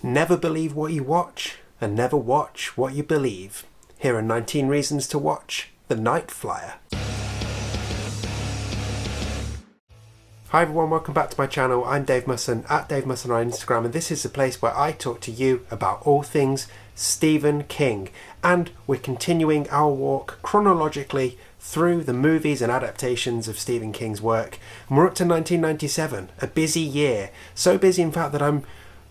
Never believe what you watch, and never watch what you believe. Here are 19 reasons to watch The Night Flier. Hi everyone, welcome back to my channel. I'm Dave Musson, at Dave Musson on Instagram, and this is the place where I talk to you about all things Stephen King. And we're continuing our walk chronologically through the movies and adaptations of Stephen King's work. And we're up to 1997, a busy year. So busy in fact that I'm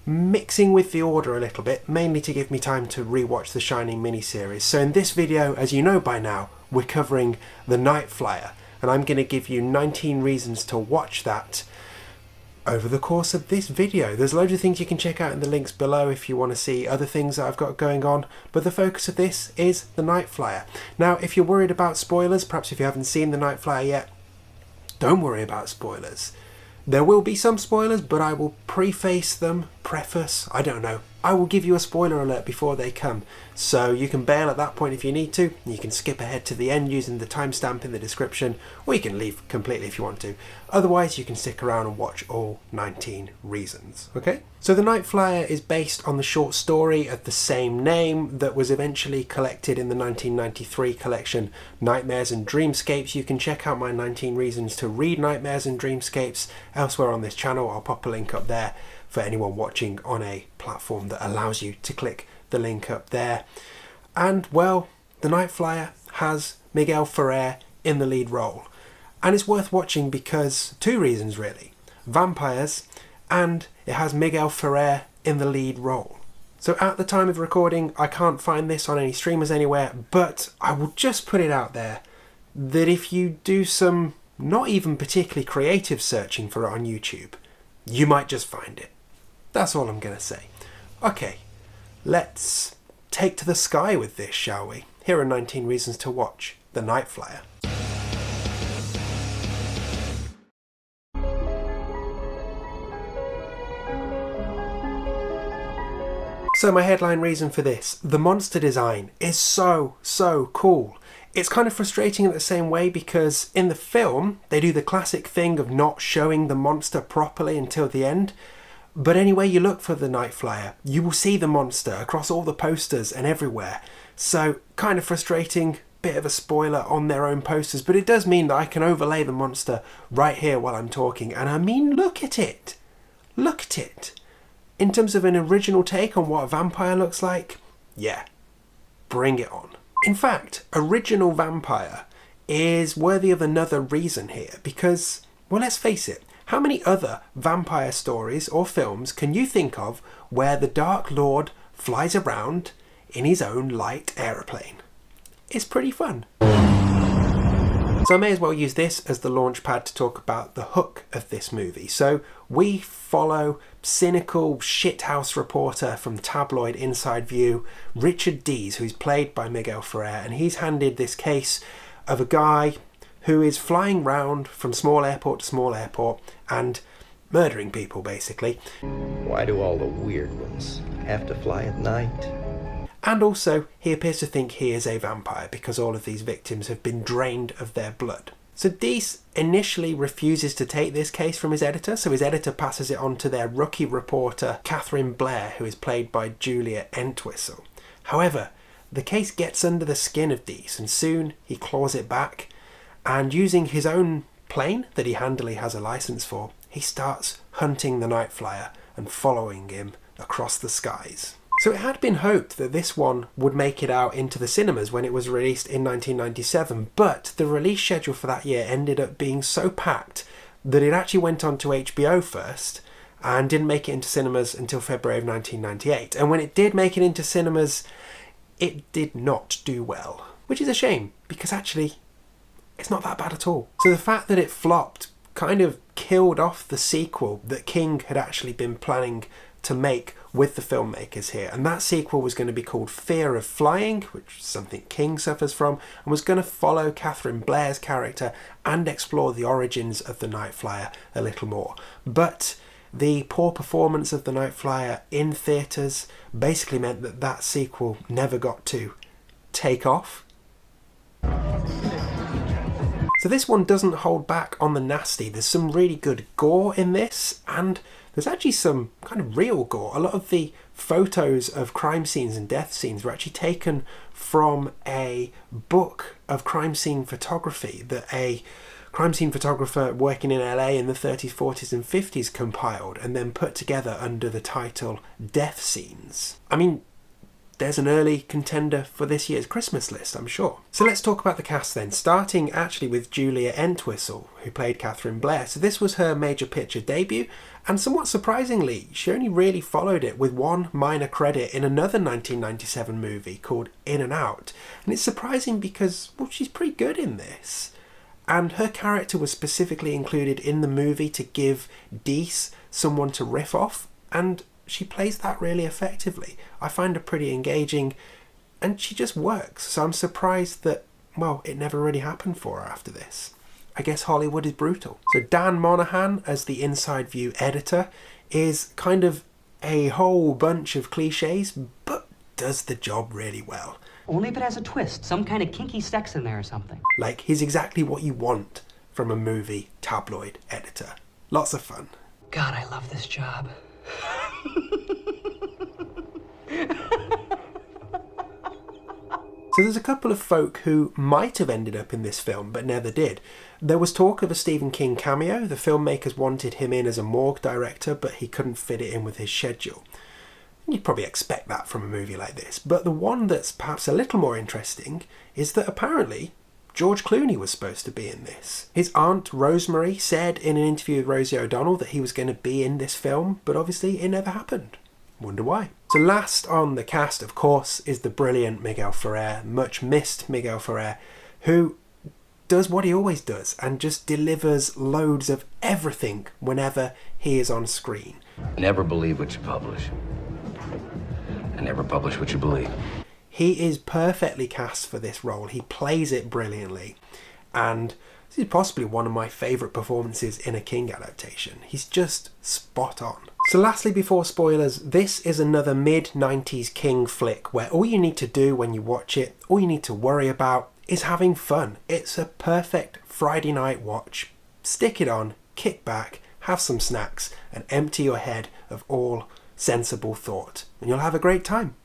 mixing with the order a little bit, mainly to give me time to rewatch the Shining miniseries. So in this video, as you know by now, we're covering The Night Flier, and I'm going to give you 19 reasons to watch that over the course of this video. There's loads of things you can check out in the links below if you want to see other things that I've got going on, but the focus of this is The Night Flier. Now, if you're worried about spoilers, perhaps if you haven't seen The Night Flier yet, don't worry about spoilers. There will be some spoilers, but I will preface them, I don't know. I will give you a spoiler alert before they come, so you can bail at that point if you need to. You can skip ahead to the end using the timestamp in the description, or you can leave completely if you want to. Otherwise, you can stick around and watch all 19 reasons, okay? So The Night Flier is based on the short story of the same name that was eventually collected in the 1993 collection Nightmares and Dreamscapes. You can check out my 19 reasons to read Nightmares and Dreamscapes elsewhere on this channel. I'll pop a link up there for anyone watching on a platform that allows you to click the link up there. And well, The Night Flier has Miguel Ferrer in the lead role. And it's worth watching because two reasons really. Vampires, and it has Miguel Ferrer in the lead role. So at the time of recording, I can't find this on any streamers anywhere, but I will just put it out there that if you do some not even particularly creative searching for it on YouTube, you might just find it. That's all I'm going to say. Okay, let's take to the sky with this, shall we? Here are 19 reasons to watch The Night Flier. So my headline reason for this, the monster design is so cool. It's kind of frustrating in the same way because in the film, they do the classic thing of not showing the monster properly until the end. But anyway you look for The Night Flier, you will see the monster across all the posters and everywhere. So kind of frustrating, bit of a spoiler on their own posters, but it does mean that I can overlay the monster right here while I'm talking. And I mean, look at it. Look at it. In terms of an original take on what a vampire looks like, yeah, bring it on. In fact, original vampire is worthy of another reason here because, well, let's face it, how many other vampire stories or films can you think of where the Dark Lord flies around in his own light aeroplane? It's pretty fun. So I may as well use this as the launch pad to talk about the hook of this movie. So we follow cynical shithouse reporter from tabloid Inside View, Richard Dees, who's played by Miguel Ferrer, and he's handed this case of a guy who is flying round from small airport to small airport and murdering people, basically. Why do all the weird ones have to fly at night? And also, he appears to think he is a vampire because all of these victims have been drained of their blood. So Dees initially refuses to take this case from his editor, so his editor passes it on to their rookie reporter, Catherine Blair, who is played by Julia Entwistle. However, the case gets under the skin of Dees, and soon he claws it back, and using his own plane that he handily has a license for, he starts hunting the Night Flier and following him across the skies. So it had been hoped that this one would make it out into the cinemas when it was released in 1997, but the release schedule for that year ended up being so packed that it actually went on to HBO first and didn't make it into cinemas until February of 1998. And when it did make it into cinemas, it did not do well, which is a shame because actually it's not that bad at all. So the fact that it flopped kind of killed off the sequel that King had actually been planning to make with the filmmakers here, and that sequel was going to be called Fear of Flying, which is something King suffers from, and was going to follow Catherine Blair's character and explore the origins of the Night Flier a little more. But the poor performance of the Night Flier in theatres basically meant that that sequel never got to take off. So this one doesn't hold back on the nasty. There's some really good gore in this, and there's actually some kind of real gore. A lot of the photos of crime scenes and death scenes were actually taken from a book of crime scene photography that a crime scene photographer working in LA in the 30s, 40s and 50s compiled and then put together under the title Death Scenes. I mean, there's an early contender for this year's Christmas list, I'm sure. So let's talk about the cast then, starting actually with Julia Entwistle, who played Catherine Blair. So this was her major picture debut, and somewhat surprisingly, she only really followed it with one minor credit in another 1997 movie called In and Out. And it's surprising because, well, she's pretty good in this. And her character was specifically included in the movie to give Deese someone to riff off, and she plays that really effectively. I find her pretty engaging, and she just works. So I'm surprised that, well, it never really happened for her after this. I guess Hollywood is brutal. So Dan Monahan as the Inside View editor is kind of a whole bunch of cliches, but does the job really well. Only if it has a twist, some kind of kinky sex in there or something. Like, he's exactly what you want from a movie tabloid editor. Lots of fun. God, I love this job. So there's a couple of folk who might have ended up in this film, but never did. There was talk of a Stephen King cameo. The filmmakers wanted him in as a morgue director, but he couldn't fit it in with his schedule. You'd probably expect that from a movie like this. But the one that's perhaps a little more interesting is that apparently George Clooney was supposed to be in this. His aunt Rosemary said in an interview with Rosie O'Donnell that he was going to be in this film, but obviously it never happened. Wonder why. So last on the cast, of course, is the brilliant Miguel Ferrer, much missed Miguel Ferrer, who does what he always does and just delivers loads of everything whenever he is on screen. Never believe what you publish. And never publish what you believe. He is perfectly cast for this role. He plays it brilliantly. And this is possibly one of my favourite performances in a King adaptation. He's just spot on. So lastly, before spoilers, this is another mid-90s King flick where all you need to do when you watch it, all you need to worry about is having fun. It's a perfect Friday night watch. Stick it on, kick back, have some snacks, and empty your head of all sensible thought, and you'll have a great time.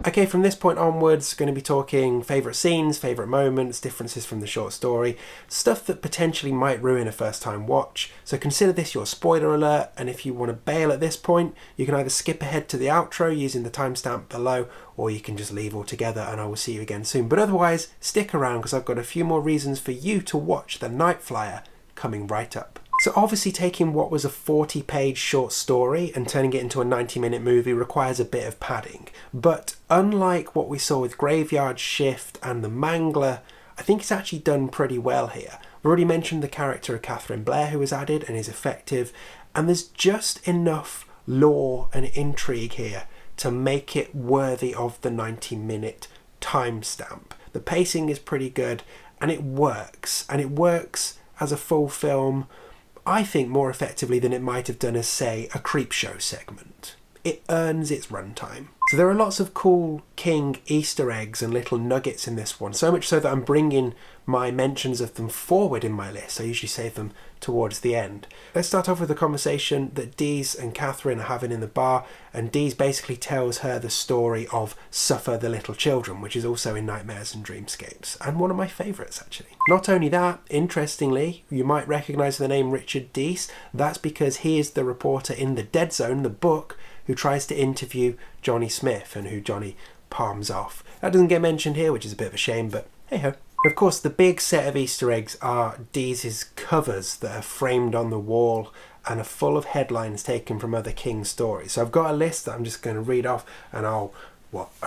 Okay, from this point onwards, going to be talking favourite scenes, favourite moments, differences from the short story, stuff that potentially might ruin a first time watch. So consider this your spoiler alert, and if you want to bail at this point, you can either skip ahead to the outro using the timestamp below, or you can just leave altogether and I will see you again soon. But otherwise, stick around because I've got a few more reasons for you to watch The Night Flier coming right up. So obviously taking what was a 40-page short story and turning it into a 90-minute movie requires a bit of padding. But unlike what we saw with Graveyard Shift and The Mangler, I think it's actually done pretty well here. I've already mentioned the character of Catherine Blair who was added and is effective, and there's just enough lore and intrigue here to make it worthy of the 90-minute timestamp. The pacing is pretty good and it works as a full film, I think, more effectively than it might have done as, say, a Creepshow segment. It earns its runtime. So there are lots of cool King Easter eggs and little nuggets in this one, so much so that I'm bringing my mentions of them forward in my list. I usually save them towards the end. Let's start off with a conversation that Deese and Catherine are having in the bar, and Deese basically tells her the story of Suffer the Little Children, which is also in Nightmares and Dreamscapes, and one of my favourites actually. Not only that, interestingly, you might recognise the name Richard Deese. That's because he is the reporter in The Dead Zone, the book, who tries to interview Johnny Smith and who Johnny palms off. That doesn't get mentioned here, which is a bit of a shame, but hey ho. Of course, the big set of Easter eggs are Deese's covers that are framed on the wall and are full of headlines taken from other King stories. So I've got a list that I'm just going to read off and I'll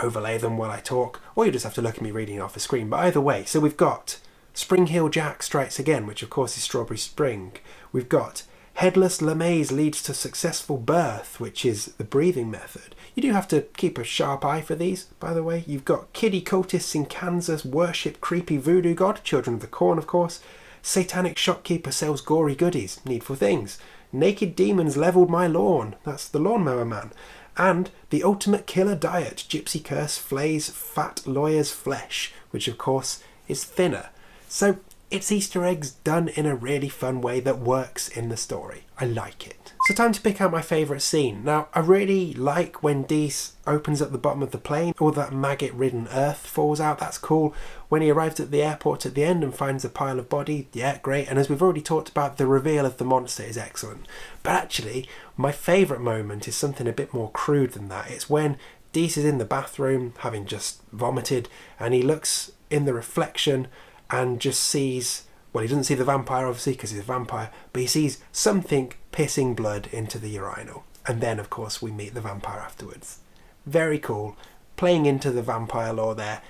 overlay them while I talk, or you just have to look at me reading off the screen. But either way, so we've got Spring Heel Jack Strikes Again, which of course is Strawberry Spring. We've got Headless LeMays Leads to Successful Birth, which is the breathing method. You do have to keep a sharp eye for these, by the way. You've got Kiddie cultists in Kansas worship creepy voodoo god, Children of the Corn, of course. Satanic shopkeeper sells gory goodies, Needful Things. Naked demons leveled my lawn, that's the Lawnmower Man. and the ultimate killer diet, Gypsy Curse flays fat lawyer's flesh, which of course is thinner. So it's Easter eggs done in a really fun way that works in the story. I like it. So time to pick out my favourite scene. Now, I really like when Deese opens up the bottom of the plane, all that maggot-ridden earth falls out, that's cool. When he arrives at the airport at the end and finds a pile of body, yeah, great. And as we've already talked about, the reveal of the monster is excellent. But actually, my favourite moment is something a bit more crude than that. It's when Deese is in the bathroom, having just vomited, and he looks in the reflection and just sees, well, he doesn't see the vampire obviously because he's a vampire, but he sees something pissing blood into the urinal. And then of course we meet the vampire afterwards. Very cool, playing into the vampire lore there,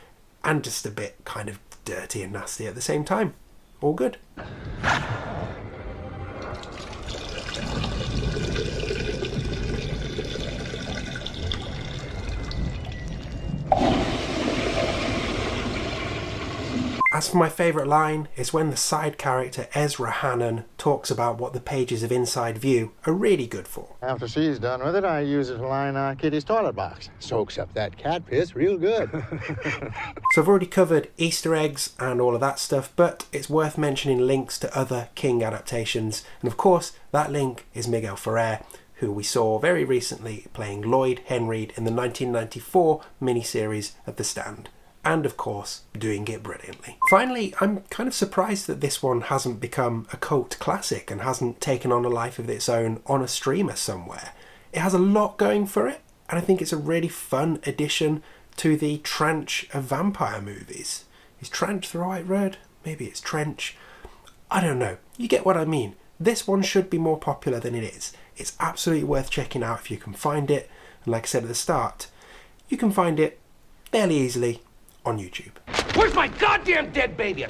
and just a bit kind of dirty and nasty at the same time. All good. As for my favourite line, it's when the side character Ezra Hannon talks about what the pages of Inside View are really good for. After she's done with it, I use it to line Kitty's toilet box. Soaks up that cat piss real good. So I've already covered Easter eggs and all of that stuff, but it's worth mentioning links to other King adaptations. And of course, that link is Miguel Ferrer, who we saw very recently playing Lloyd Henreid in the 1994 miniseries of The Stand. And of course, doing it brilliantly. Finally, I'm kind of surprised that this one hasn't become a cult classic and hasn't taken on a life of its own on a streamer somewhere. It has a lot going for it, and I think it's a really fun addition to the tranche of vampire movies. Is tranche the right word? Maybe it's trench. I don't know. You get what I mean. This one should be more popular than it is. It's absolutely worth checking out if you can find it. And like I said at the start, you can find it fairly easily on YouTube. Where's my goddamn dead baby?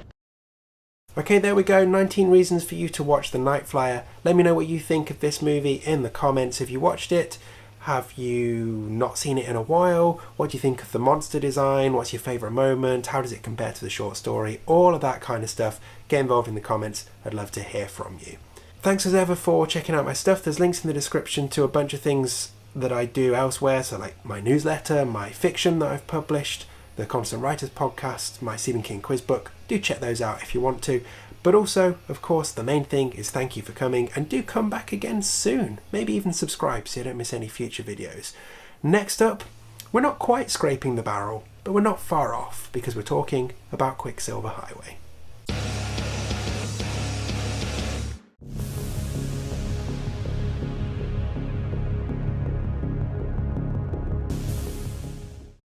Okay, there we go. 19 reasons for you to watch The Night Flier. Let me know what you think of this movie in the comments. Have you watched it? Have you not seen it in a while? What do you think of the monster design? What's your favourite moment? How does it compare to the short story? All of that kind of stuff. Get involved in the comments. I'd love to hear from you. Thanks as ever for checking out my stuff. There's links in the description to a bunch of things that I do elsewhere. So like my newsletter, my fiction that I've published, the Constant Writers podcast, my Stephen King quiz book. Do check those out if you want to. But also, of course, the main thing is thank you for coming, and do come back again soon. Maybe even subscribe so you don't miss any future videos. Next up, we're not quite scraping the barrel, but we're not far off because we're talking about Quicksilver Highway.